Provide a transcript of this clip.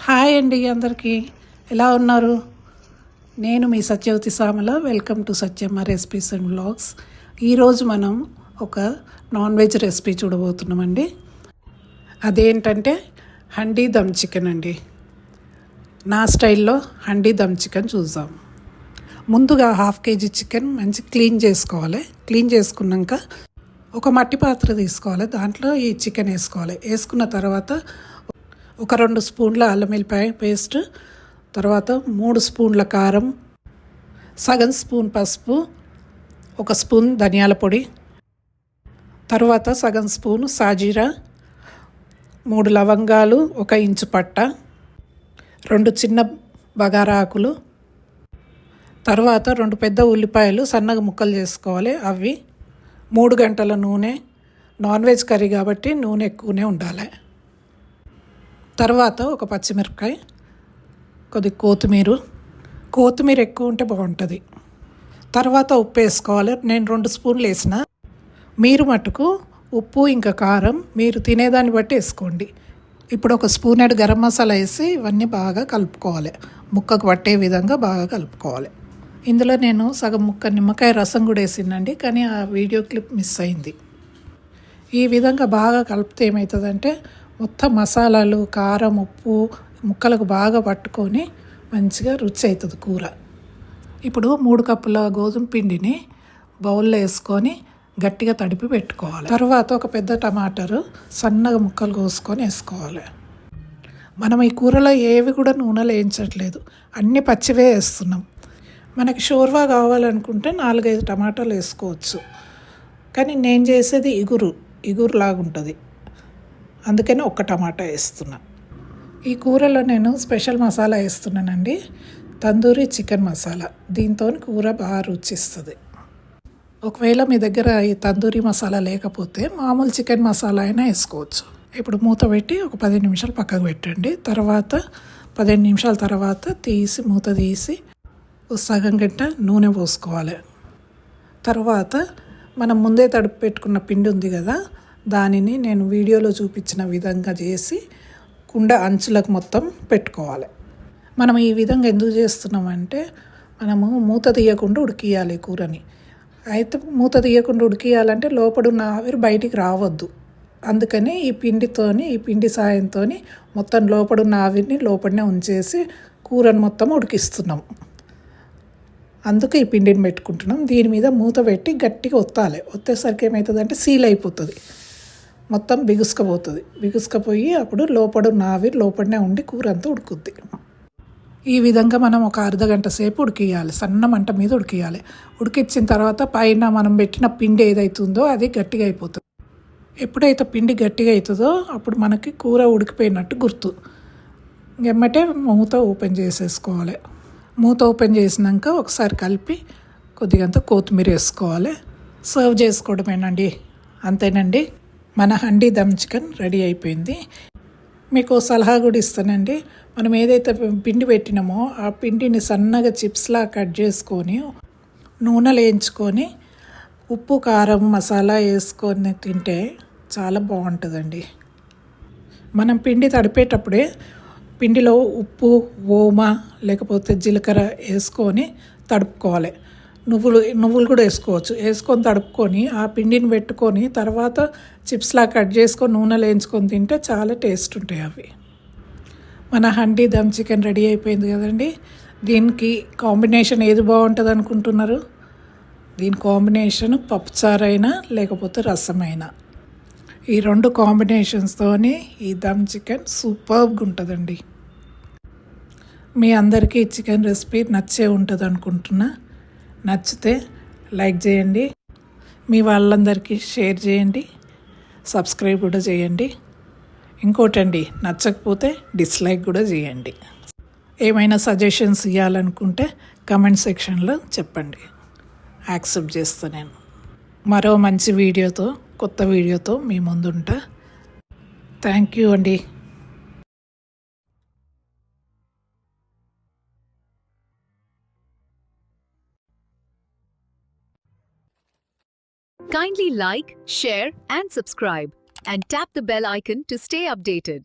Hi అండి, అందరికీ ఎలా ఉన్నారు? నేను మీ Satyavathi Samala. Welcome to Satyamma recipes and vlogs. ఈరోజు మనం ఒక నాన్ వెజ్ రెసిపీ చూడబోతున్నామండి. అదేంటంటే హండీ దమ్ చికెన్ అండి. నా స్టైల్లో హండీ దమ్ చికెన్ చూద్దాం. ముందుగా 1/2 kg చికెన్ మంచి క్లీన్ చేసుకోవాలి. క్లీన్ చేసుకున్నాక ఒక మట్టి పాత్ర తీసుకోవాలి. దాంట్లో ఈ చికెన్ వేసుకోవాలి. వేసుకున్న తర్వాత ఒక 2 స్పూన్ల అల్లం వెల్లిపాయ పేస్ట్, తర్వాత 3 స్పూన్ల కారం, సగం స్పూన్ పసుపు, 1 స్పూన్ ధనియాల పొడి, తర్వాత సగం స్పూన్ సాజీరా, 3 లవంగాలు, 1 ఇంచు పట్ట, 2 చిన్న బగారా ఆకులు, తర్వాత 2 పెద్ద ఉల్లిపాయలు సన్నగా ముక్కలు చేసుకోవాలి. అవి 3 గంటల నూనె. నాన్ వెజ్ కర్రీ కాబట్టి నూనె ఎక్కువనే ఉండాలి. తర్వాత 1 పచ్చిమిరపకాయ, కొద్దిగా కొత్తిమీర ఎక్కువ ఉంటే బాగుంటుంది. తర్వాత ఉప్పు వేసుకోవాలి. నేను 2 స్పూన్లు వేసిన. మీరు మటుకు ఉప్పు ఇంకా కారం మీరు తినేదాన్ని బట్టి వేసుకోండి. ఇప్పుడు 1 స్పూన్ గరం మసాలా వేసి ఇవన్నీ బాగా కలుపుకోవాలి. ముక్కకు పట్టే విధంగా బాగా కలుపుకోవాలి. ఇందులో నేను సగం ముక్క నిమ్మకాయ రసం కూడా వేసిందండి, కానీ ఆ వీడియో క్లిప్ మిస్ అయింది. ఈ విధంగా బాగా కలిపితే ఏమవుతుందంటే మొత్తం మసాలాలు, కారం, ఉప్పు ముక్కలకు బాగా పట్టుకొని మంచిగా రుచి అవుతుంది కూర. ఇప్పుడు 3 కప్పుల గోధుమ పిండిని బౌల్లో వేసుకొని గట్టిగా తడిపి పెట్టుకోవాలి. తర్వాత 1 పెద్ద టమాటాలు సన్నగా ముక్కలు కోసుకొని వేసుకోవాలి. మనం ఈ కూరలో ఏవి కూడా నూనెలో వేయించట్లేదు, అన్నీ పచ్చివే వేస్తున్నాం. మనకి షోర్వా కావాలనుకుంటే 4-5 టమాటాలు వేసుకోవచ్చు, కానీ నేను చేసేది ఇగురులాగా ఉంటుంది, అందుకని 1 టమాటా వేస్తున్నా. ఈ కూరలో నేను స్పెషల్ మసాలా వేస్తున్నానండి, తందూరి చికెన్ మసాలా. దీంతో కూర బాగా రుచిస్తుంది. ఒకవేళ మీ దగ్గర ఈ తందూరి మసాలా లేకపోతే మామూలు చికెన్ మసాలా అయినా వేసుకోవచ్చు. ఇప్పుడు మూత పెట్టి ఒక 15 నిమిషాలు పక్కకు పెట్టండి. తర్వాత 15 నిమిషాల తర్వాత మూత తీసి సగం గంట నూనె పోసుకోవాలి. తర్వాత మనం ముందే తడిపి పెట్టుకున్న పిండి ఉంది కదా, దానిని నేను వీడియోలో చూపించిన విధంగా చేసి కుండ అంచులకు మొత్తం పెట్టుకోవాలి. మనం ఈ విధంగా ఎందుకు చేస్తున్నామంటే మనము మూత తీయకుండా ఉడికియాలి కూరని. అయితే మూత తీయకుండా ఉడికియాలంటే లోపడున్న ఆవిరి బయటికి రావద్దు. అందుకని ఈ పిండి సాయంతో మొత్తం లోపడున్న ఆవిరిని లోపలనే ఉంచేసి కూరని మొత్తం ఉడికిస్తున్నాం. అందుకే ఈ పిండిని పెట్టుకుంటున్నాం. దీని మీద మూత పెట్టి గట్టిగా ఒత్తేసరికి ఏమవుతుందంటే సీల్ అయిపోతుంది, మొత్తం బిగుసుకపోయి అప్పుడు లోపడున్న ఆవిరి లోపలనే ఉండి కూర అంతా ఉడుకుద్ది. ఈ విధంగా మనం ఒక అర్ధగంట సేపు ఉడికియాలి. సన్న మంట మీద ఉడికియాలి. ఉడికించిన తర్వాత పైన మనం పెట్టిన పిండి ఏదైతుందో అది గట్టిగా అయిపోతుంది. ఎప్పుడైతే పిండి గట్టిగా అవుతుందో అప్పుడు మనకి కూర ఉడికిపోయినట్టు గుర్తు. ఎమ్మటే మూత ఓపెన్ చేసేసుకోవాలి. మూత ఓపెన్ చేసినాక ఒకసారి కలిపి కొద్దిగంత కొత్తిమీర వేసుకోవాలి. సర్వ్ చేసుకోవడమేనండి, అంతేనండి. మన హండీ దమ్ చికెన్ రెడీ అయిపోయింది. మీకు సలహా కూడా ఇస్తానండి. మనం ఏదైతే పిండి పెట్టినామో ఆ పిండిని సన్నగా చిప్స్లా కట్ చేసుకొని నూనెలో వేయించుకొని ఉప్పు, కారం, మసాలా వేసుకొని తింటే చాలా బాగుంటుందండి. మనం పిండి తడిపేటప్పుడే పిండిలో ఉప్పు, ఓమ లేకపోతే జీలకర్ర వేసుకొని తడుపుకోవాలి. నువ్వులు కూడా వేసుకొని తడుపుకొని ఆ పిండిని పెట్టుకొని తర్వాత చిప్స్లా కట్ చేసుకొని నూనెలో వేయించుకొని తింటే చాలా టేస్ట్ ఉంటాయి అవి. మన హండీ దమ్ చికెన్ రెడీ అయిపోయింది కదండి. దీనికి కాంబినేషన్ ఏది బాగుంటుంది అనుకుంటున్నారు? దీని కాంబినేషన్ పప్పుచారైనా లేకపోతే రసమైనా, ఈ 2 కాంబినేషన్స్తోని ఈ దమ్ చికెన్ సూపర్గా ఉంటుందండి. మీ అందరికీ ఈ చికెన్ రెసిపీ నచ్చే ఉంటుంది అనుకుంటున్నా. నచ్చితే లైక్ చేయండి, మీ వాళ్ళందరికీ షేర్ చేయండి, సబ్స్క్రైబ్ కూడా చేయండి. ఇంకోటండి, నచ్చకపోతే డిస్లైక్ కూడా చేయండి. ఏమైనా సజెషన్స్ ఇవ్వాలనుకుంటే కమెంట్ సెక్షన్లో చెప్పండి, యాక్సెప్ట్ చేస్తా నేను. మరో మంచి కొత్త వీడియోతో మీ ముందుంటా. థ్యాంక్ యూ అండి. Kindly like, share and subscribe and tap the bell icon to stay updated.